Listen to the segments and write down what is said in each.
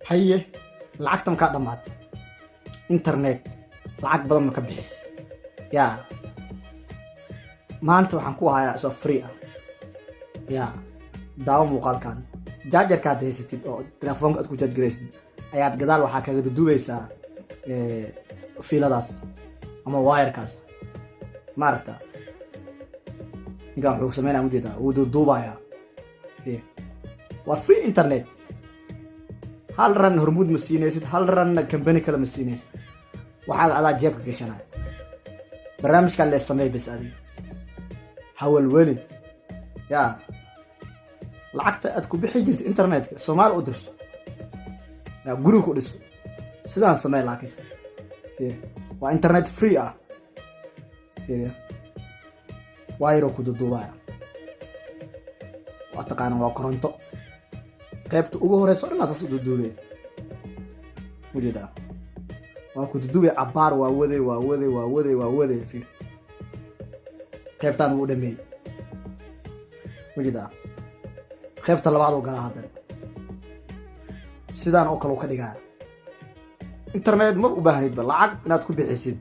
haye lacagta ma ka dhamaatay internet lacag badan ma ka bixis yaa maanta waxaan ku hayaa soo free ah yaa daawo muuqaalkan jaajarkaad haysatid oo telefoonka aad ku jadgaraysid ayaad gadaal waxaa kaga dudubaysaa fiiladaas ama wirekaas maaragta ninkaan wuxuu sameynaya ujeedaa wuu duduubaya waa free internet hal ran hormuud ma siinaysid hal ranna company kale ma siinaysid waxaa adaa jeebka gashanaya barnaamijkan lee sameey bas adiga hawalwelid yaa lacagta aad ku bixi jirta internetka Soomaali u dirso yaa guriga ku dhiso sidaan samee laakiin waa internet free ah wayro ku duduubaya waa taqaana waa koronto qaybta ugu horeyso dhinacaas u duduubay wajida waa ku duduubay abaar waa waday fi qaybtan uu dhamay wajida qaybta labaad oo gala hadan sidaan oo kale ka dhigaa internet ma u baahnid ba lacag inaad ku bixisid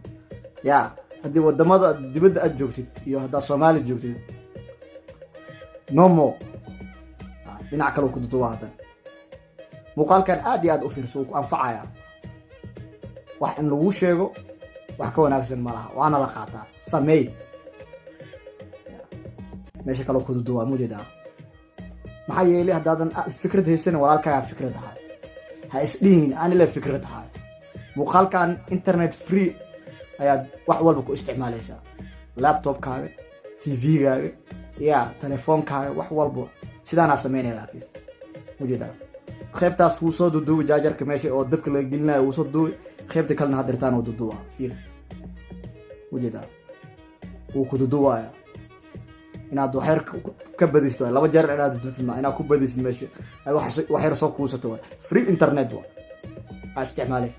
yaa hadii wadamada dibadda aad joogtid iyo hadaa Soomaali joogtid nomo dhinac kale ku duduubaa hadan muuqaalkan aad iyo aad u fiirso ku anfacaya wax in lagu sheego wax ka wanaagsan ma laha waana la qaataa sameey meesha kale ku duduubaa mujida maxaa yeelay hadaadan fikrad haysan walaalkaaga fikrad aha ha isdhiin aan ila fikrad aha muuqaalkan internet free ayaad wax walba ku isticmaalaysaa laptopkaaga TV-gaaga yaa telefoonkaaga wax walba sidaana sameynay laakiin mujida qaybtaas wuu soo duduubay jaajarka meesha oo dabka laga gelinayo wuu soo duubay qaybta kalena hadirtaan oo duduubaa fiir mujida wuu ku duduubaya inaad waxyar ka badisto laba jeer inaad duduubtid ma inaad ku badisid meesha ay waxyar soo kuusato free internet waa isticmaalay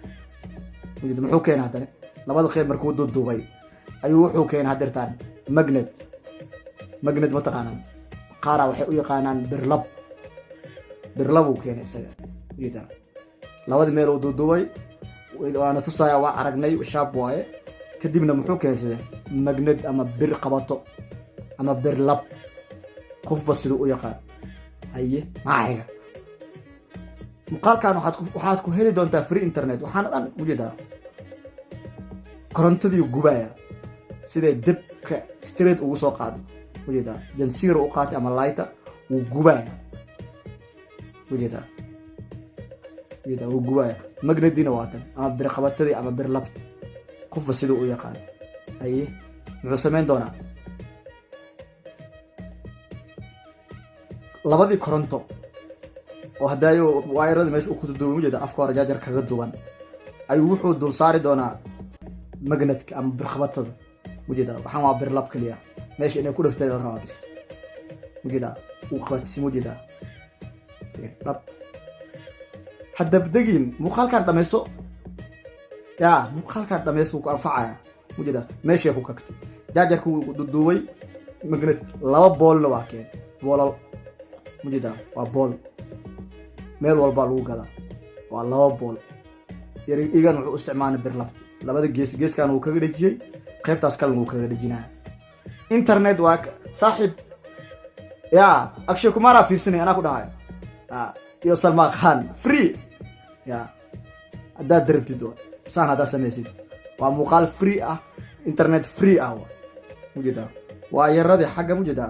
mujida muxuu keenay hadana labada qayb markuu duduubay ayuu wuxuu keenay hadirtaan magnet ma taqaanaan qaara waxay u yaqaanaan birlab uu keenay isaga mujida labada meel uu duduubay waana tusaya waa aragnay shaab waaye kadibna muxuu keenay magnet ama bir qabato ama birlab qofba sidoo u yaqaan haye maaxiga muuqaalkan waxaad ku heli doontaa free internet waxaan dhan mujida korontadii gubaya sida dibka straight ugu soo qaado mujida jansiir u qaatay ama lighter uu gubaya mujida uu gubaya magnetina waatan ama bir qabatadii ama bir labt qofba sidoo u yaqaan haye muxuu sameyn doonaa labadii koronto oo hadaayo wayrada meesha uu ku duduubay mujida afka hore jaajar kaga duwan ayuu wuxuu dul saari doonaa magnetka ama bir qabatada mujida waxaan waa bir lab kaliya meesha inay ku dhaftay la rabaa bis mujida uu qabatay mujida lab hadda badagin muuqaalkan dhamayso yaa muuqaalkan dhamayso ku anfacaya mujida meesha ku kagtay jaajarku uu duduubay magnet laba boolna waa keen boolal mujida waa bool meel walba lagu gada waa laba bool igan wuxuu isticmaalay bir labti labada geeskan uu kaga dhajiyay qaybtaas kale uu kaga dhajinaa internet waa saaxib yaa akshay kumara fiirsanay anaa ku dhahay iyo Salman Khan free yaa haddaad darabtid saan haddaad samaysid waa muuqaal free ah internet free ah mujida waa yaradii xagga mujida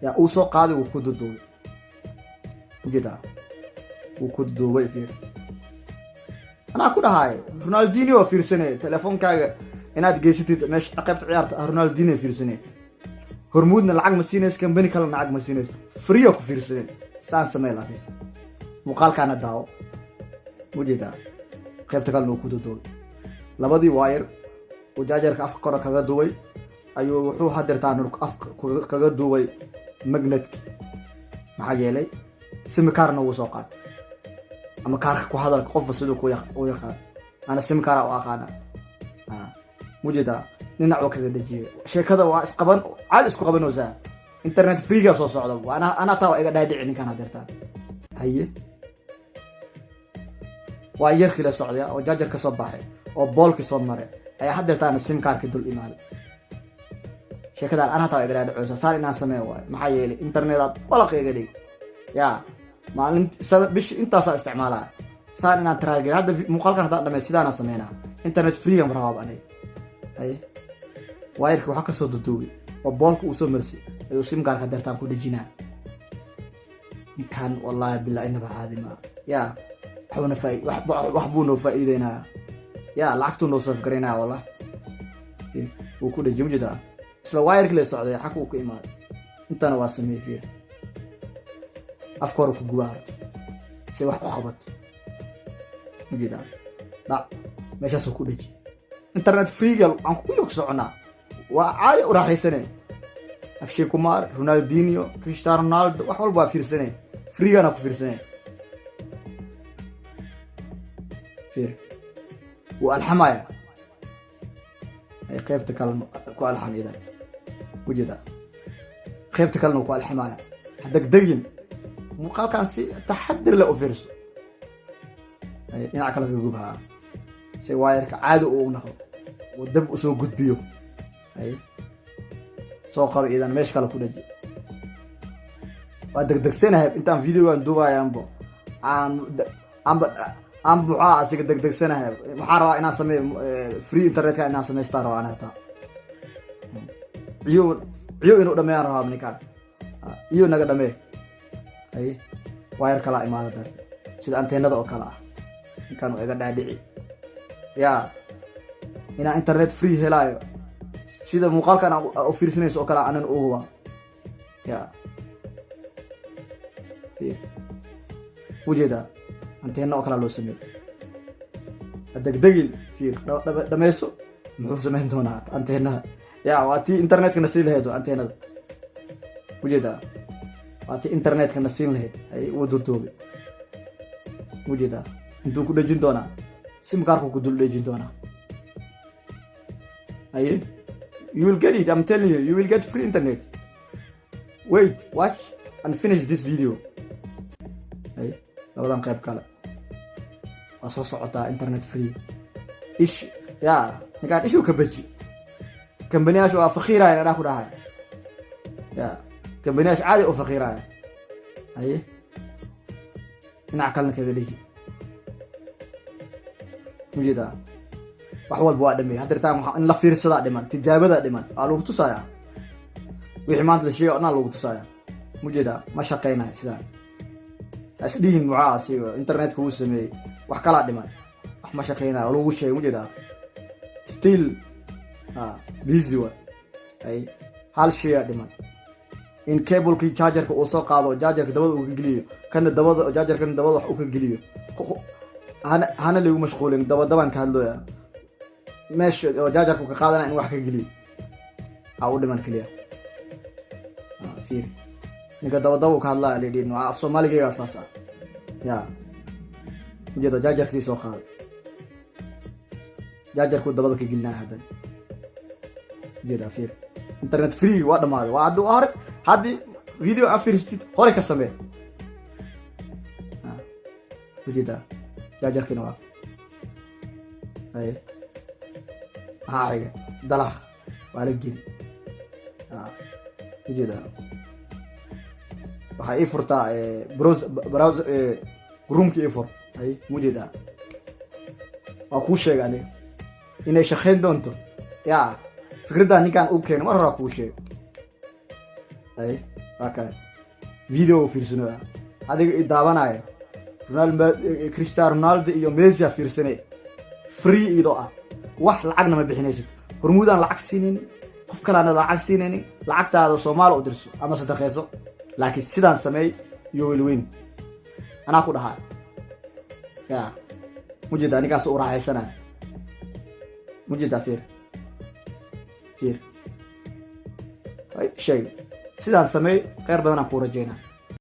yaa uu soo qaaday uu ku duduubay mujida uu ku duduubay fiir أنا أقول هاي رونالدينيو في سنة تلفون كاغا إناد جيسيتي مش عقبت عيارت رونالدينيو في سنة هرمودنا العقم السينيس كان بيني كلام العقم السينيس فريوك في سنة سان سمايل عفيس مقال كان داو مجيدا كيف تقال كودو دول لبدي واير وجاجر كاف كرة كاغا دوي أيو وحو حدر تانو كاف كاغا دوي مغنتك محاجي لي سمكارنا وسوقات ama kaarka ku hadalka qofba sidoo ku yaqaan ana sim kaara oo aqaana mujida ninac oo kaga dhajiyo sheekada waa isqaban aad isku qabanaysaa internet free ga soo socdo ana taa iga dhaadhicin kan hadirtaan haye waa yarkii la socday oo jaajar ka soo baxay oo boolkii soo maray ayaa haddeertaana sim kaarkii dul imaaday. sheekadan aan hataa iga dhaadhacoosa saan inaan sameeyo waayo maxaa yeelay internetaad balaq iga dhig yaa bishi intaasaa isticmaalaya saan inaan taraagin hadda muuqaalkan haddaan dhamay sidaana sameynaa internet freegan rabaab aniga haye waayarkii waxaa kasoo duduubay oo boolka uu soo marsay ayuu sim kaarka deertaan ku dhejinaa. ninkan wallaahi bilaa inaba caadi maa yaa wax buu noo faa'iideynaya yaa lacagtuu noo safgaraynaya wallah wuu ku dhejiy majeedaa isla waayarkii la socday xag uu ka imaaday intana waa sameeyey fiir afka hore ku gubaa harto si wax ku qabato majeedaa dhac meeshaasuu ku dhejiy internet freegal aan ku soconaa waa caadi u raaxaysanay Akshay Kumar, Ronaldinho, Cristiano Ronaldo wax walba waa fiirsanay freegana ku fiirsanay fiir wuu alxamaya ay qaybta kale ku alxam idan wajida qaybta kalena ku alxamaya hadegdegin muuqaalkan si taxadir la u fiirso ay dhinaca kale ka gubhaa si waayarka caadi uu noqdo oo dab u soo gudbiyo ay soo qaba idan meesha kale ku dhaji waa degdegsanahay intaan videogan duubayaanbo aan buuxaa asiga degdegsanahay maxaa rabaa inaan sameeyo free internetka inaan samaystaan rabaa anaa taa ciyo inuu dhameeyaan rabaa ninkaan iyo naga dhamee ay wayar kala imaada dar sida anteenada oo kale ah ninkaan iga dhaadhici yaa inaan internet free helaayo sida muuqaalkan u fiirsanayso oo kale anan u huba yaa ujeeda anteena oo kale loo sameeyay degdegin fiir dhamayso muxuu sameyn doonaa anteenada yaa waa tii internetka na siin lahayd anteenada ujeeda waa tii internetka na siin lahayd ay u duduubay ujeeda intuu ku dhejin doonaa sim kaarku ku dul dhejin doonaa aye you will get it. I'm telling you, you will get free internet. Wait, watch and finish this video. Hey, labadan qayb kale waa soo socotaa internet free ish yaa ninkaan ishu ka baji kambaniyaashu waa fakhiiraya anaa ku dhahay yaa kambaniyaashu caadi u fakhiiraya haye dhinaca kalena kaga dhigi mujeedaa wax walba waa dhamay hadda in la fiirsadaa dhiman tijaabada dhiman waa lagu tusayaa wixii maanta la sheegay anaa lagu tusayaa mujeedaa ma shaqeynayo sidaan asdhihin mucaasi internetka uu sameeyay wax kala dhiman wax ma shaqeynayo lagu sheegay mujeedaa still busy wa ay hal shay dhiman in cable-kii charger-ka uu soo qaado charger-ka dabada uu ka geliyo kana dabada charger-kan dabada wax uu ka geliyo hana lagu mashquulin dabadan ka hadlooya meesha oo jaajarku ka qaadana in wax ka geliyo u dhiman kaliya fiir ninka dabadabu ka hadlaa leedin waa af Soomaaliga asaas ah yaa ujeeda jaajarkii soo qaaday jaajarku dabada ka gelinaa hadan ujeeda fiir internet free waa dhamaaday waa hadii video afiristid hore ka samee ujeeda jaajarkina waa ay هاي دلخ وعلى الجيل وجدا وحي فرتا براوز جرومك يفر هاي وجدا اكو شيء يعني ان شخين دونتو يا فكرة اني كان اوكي مرة اكو شيء هاي هكا فيديو فيرسنو هذا داباناي رونالدو كريستيانو رونالدو iyo Messi fiirsanay free ido ah wax lacagna ma bixinaysid hormuudaan lacag siinayni qof kalena lacag siinayni lacagtaada Soomaali u dirso ama sadaqayso laakiin sidaan sameey iyo weyn ana ku dhahay yaa mujida anigaas u raaxaysanaa mujida fiir ay shay sidaan sameey qeyr badan aan ku rajeynaa